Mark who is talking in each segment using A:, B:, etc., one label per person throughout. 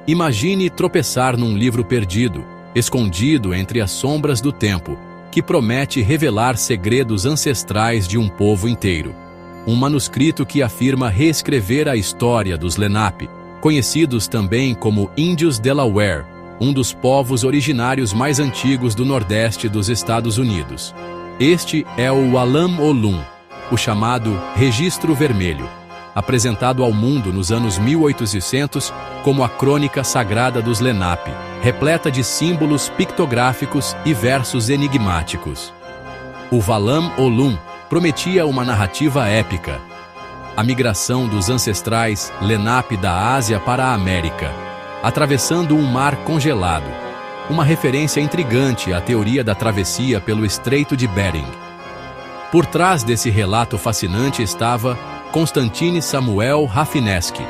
A: Imagine tropeçar num livro perdido, escondido entre as sombras do tempo, que promete revelar segredos ancestrais de um povo inteiro. Um manuscrito que afirma reescrever a história dos Lenape, conhecidos também como Índios Delaware, um dos povos originários mais antigos do Nordeste dos Estados Unidos. Este é o Walam Olum, o chamado Registro Vermelho, apresentado ao mundo nos anos 1800 como a Crônica Sagrada dos Lenape, repleta de símbolos pictográficos e versos enigmáticos. O Walam Olum prometia uma narrativa épica. A migração dos ancestrais Lenape da Ásia para a América, atravessando um mar congelado, uma referência intrigante à teoria da travessia pelo Estreito de Bering. Por trás desse relato fascinante estava Constantine Samuel Rafinesque,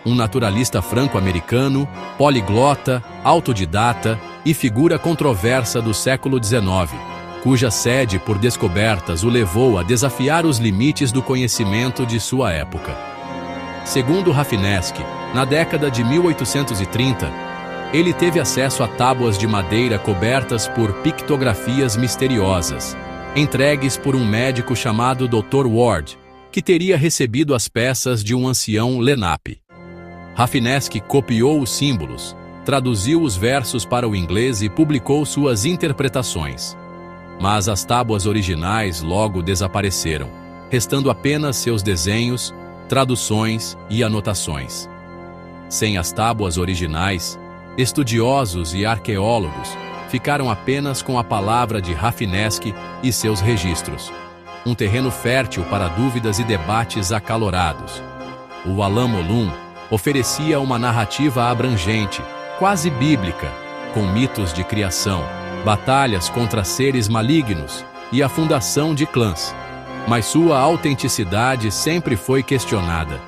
A: um naturalista franco-americano, poliglota, autodidata e figura controversa do século XIX, cuja sede por descobertas o levou a desafiar os limites do conhecimento de sua época. Segundo Rafinesque, na década de 1830, ele teve acesso a tábuas de madeira cobertas por pictografias misteriosas, entregues por um médico chamado Dr. Ward, que teria recebido as peças de um ancião Lenape. Rafinesque copiou os símbolos, traduziu os versos para o inglês e publicou suas interpretações. Mas as tábuas originais logo desapareceram, restando apenas seus desenhos, traduções e anotações. Sem as tábuas originais, estudiosos e arqueólogos ficaram apenas com a palavra de Rafinesque e seus registros, um terreno fértil para dúvidas e debates acalorados. O Walam Olum oferecia uma narrativa abrangente, quase bíblica, com mitos de criação, batalhas contra seres malignos e a fundação de clãs. Mas sua autenticidade sempre foi questionada.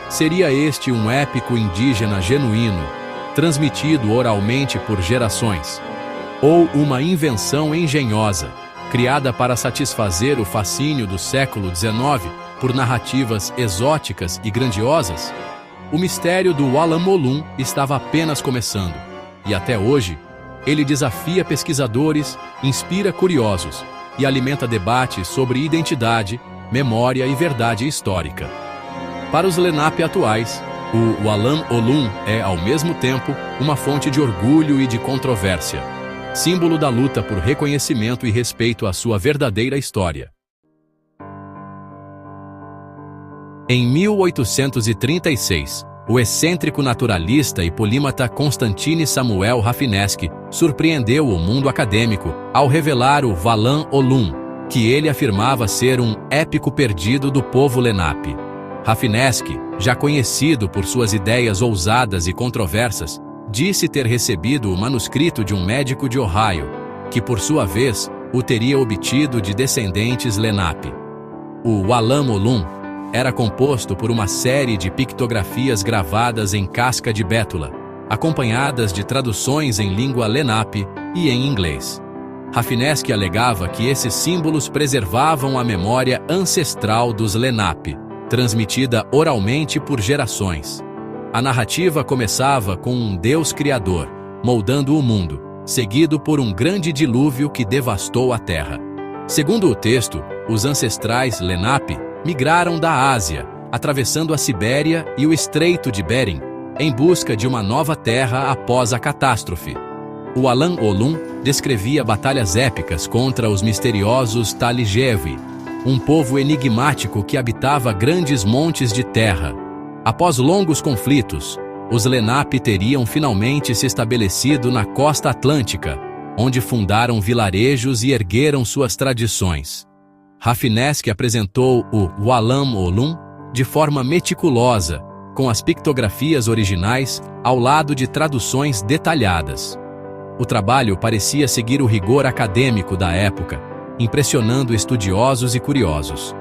A: Seria este um épico indígena genuíno, transmitido oralmente por gerações? Ou uma invenção engenhosa, criada para satisfazer o fascínio do século XIX por narrativas exóticas e grandiosas? O mistério do Walam Olum estava apenas começando, e até hoje, ele desafia pesquisadores, inspira curiosos e alimenta debates sobre identidade, memória e verdade histórica. Para os Lenape atuais, o Walam Olum é, ao mesmo tempo, uma fonte de orgulho e de controvérsia, símbolo da luta por reconhecimento e respeito à sua verdadeira história. Em 1836, o excêntrico naturalista e polímata Constantine Samuel Rafinesque surpreendeu o mundo acadêmico ao revelar o Walam Olum, que ele afirmava ser um épico perdido do povo Lenape. Rafinesque, já conhecido por suas ideias ousadas e controversas, disse ter recebido o manuscrito de um médico de Ohio, que por sua vez o teria obtido de descendentes Lenape. O Walam Olum era composto por uma série de pictografias gravadas em casca de bétula, acompanhadas de traduções em língua Lenape e em inglês. Rafinesque alegava que esses símbolos preservavam a memória ancestral dos Lenape, transmitida oralmente por gerações. A narrativa começava com um Deus criador, moldando o mundo, seguido por um grande dilúvio que devastou a terra. Segundo o texto, os ancestrais Lenape migraram da Ásia, atravessando a Sibéria e o Estreito de Bering, em busca de uma nova terra após a catástrofe. O Walam Olum descrevia batalhas épicas contra os misteriosos Taligevi, um povo enigmático que habitava grandes montes de terra. Após longos conflitos, os Lenape teriam finalmente se estabelecido na costa atlântica, onde fundaram vilarejos e ergueram suas tradições. Rafinesque apresentou o Walam Olum de forma meticulosa, com as pictografias originais ao lado de traduções detalhadas. O trabalho parecia seguir o rigor acadêmico da época, impressionando estudiosos e curiosos.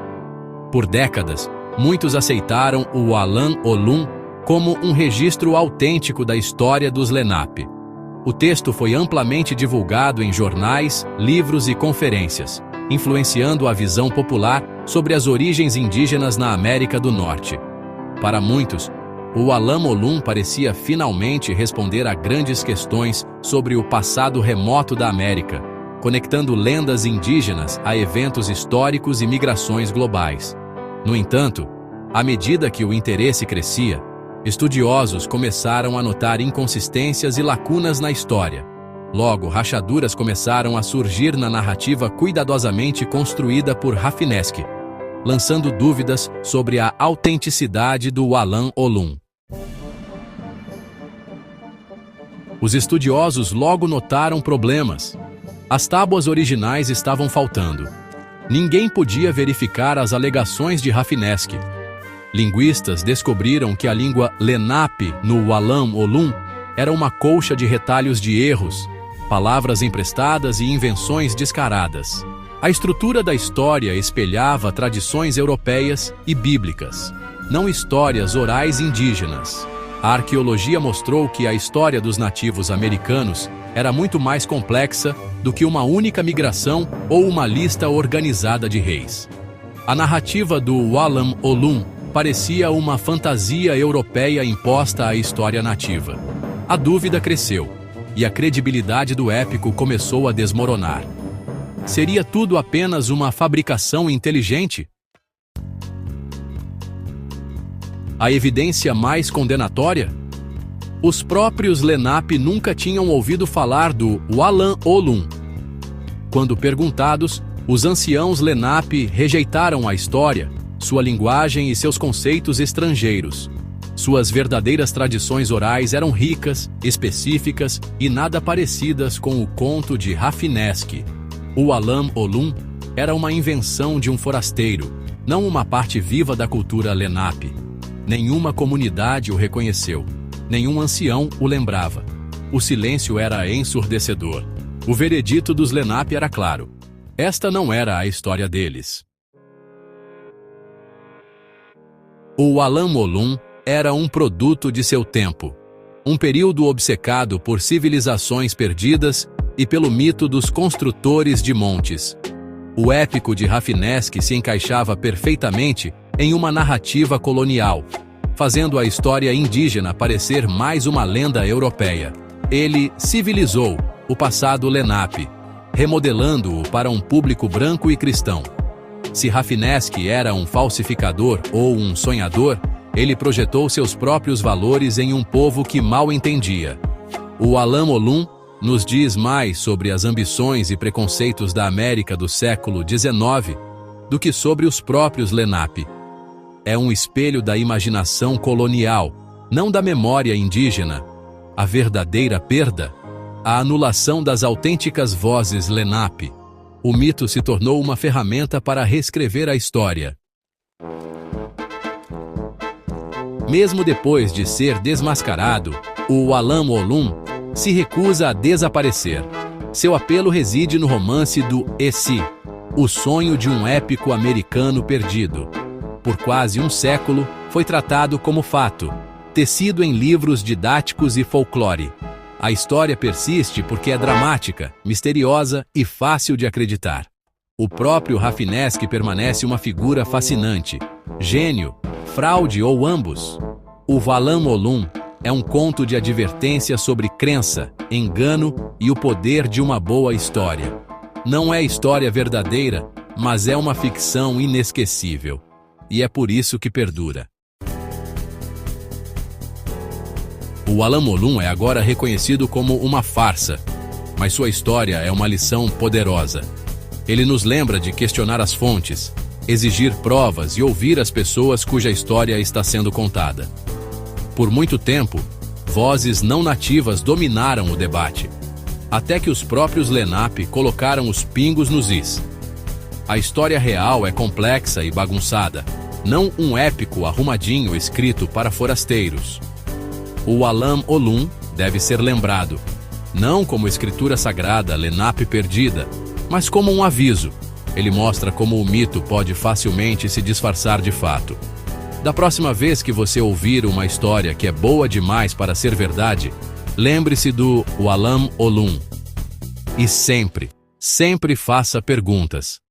A: Por décadas, muitos aceitaram o Walam Olum como um registro autêntico da história dos Lenape. O texto foi amplamente divulgado em jornais, livros e conferências, influenciando a visão popular sobre as origens indígenas na América do Norte. Para muitos, O Alam Olum parecia finalmente responder a grandes questões sobre o passado remoto da América, conectando lendas indígenas a eventos históricos e migrações globais. No entanto, à medida que o interesse crescia, estudiosos começaram a notar inconsistências e lacunas na história. Logo, rachaduras começaram a surgir na narrativa cuidadosamente construída por Rafinesque, lançando dúvidas sobre a autenticidade do Alam Olum. Os estudiosos logo notaram problemas. As tábuas originais estavam faltando. Ninguém podia verificar as alegações de Rafinesque. Linguistas descobriram que a língua Lenape no Alam Olum era uma colcha de retalhos de erros, palavras emprestadas e invenções descaradas. A estrutura da história espelhava tradições europeias e bíblicas, não histórias orais indígenas. A arqueologia mostrou que a história dos nativos americanos era muito mais complexa do que uma única migração ou uma lista organizada de reis. A narrativa do Alam Olum parecia uma fantasia europeia imposta à história nativa. A dúvida cresceu, e a credibilidade do épico começou a desmoronar. Seria tudo apenas uma fabricação inteligente? A evidência mais condenatória? Os próprios Lenape nunca tinham ouvido falar do Alam Olum. Quando perguntados, os anciãos Lenape rejeitaram a história, sua linguagem e seus conceitos estrangeiros. Suas verdadeiras tradições orais eram ricas, específicas e nada parecidas com o conto de Rafinesque. O Alam Olum era uma invenção de um forasteiro, não uma parte viva da cultura Lenape. Nenhuma comunidade o reconheceu, nenhum ancião o lembrava. O silêncio era ensurdecedor. O veredito dos Lenape era claro. Esta não era a história deles. O Alam Olum era um produto de seu tempo, um período obcecado por civilizações perdidas e pelo mito dos construtores de montes. O épico de Rafinesque se encaixava perfeitamente em uma narrativa colonial, fazendo a história indígena parecer mais uma lenda europeia. Ele civilizou o passado Lenape, remodelando-o para um público branco e cristão. Se Rafinesque era um falsificador ou um sonhador, ele projetou seus próprios valores em um povo que mal entendia. O Alam Olum nos diz mais sobre as ambições e preconceitos da América do século XIX do que sobre os próprios Lenape. É um espelho da imaginação colonial, não da memória indígena. A verdadeira perda? A anulação das autênticas vozes Lenape. O mito se tornou uma ferramenta para reescrever a história. Mesmo depois de ser desmascarado, o Alam Olum se recusa a desaparecer. Seu apelo reside no romance do Eci, o sonho de um épico americano perdido. Por quase um século, foi tratado como fato, tecido em livros didáticos e folclore. A história persiste porque é dramática, misteriosa e fácil de acreditar. O próprio Rafinesque permanece uma figura fascinante, gênio, fraude ou ambos. O Alam Olum é um conto de advertência sobre crença, engano e o poder de uma boa história. Não é história verdadeira, mas é uma ficção inesquecível. E é por isso que perdura. O Alam Olum é agora reconhecido como uma farsa, mas sua história é uma lição poderosa. Ele nos lembra de questionar as fontes, exigir provas e ouvir as pessoas cuja história está sendo contada. Por muito tempo, vozes não nativas dominaram o debate, até que os próprios Lenape colocaram os pingos nos is. A história real é complexa e bagunçada, não um épico arrumadinho escrito para forasteiros. O Alam Olum deve ser lembrado, não como escritura sagrada Lenape perdida, mas como um aviso. Ele mostra como o mito pode facilmente se disfarçar de fato. Da próxima vez que você ouvir uma história que é boa demais para ser verdade, lembre-se do Alam Olum. E sempre, sempre faça perguntas.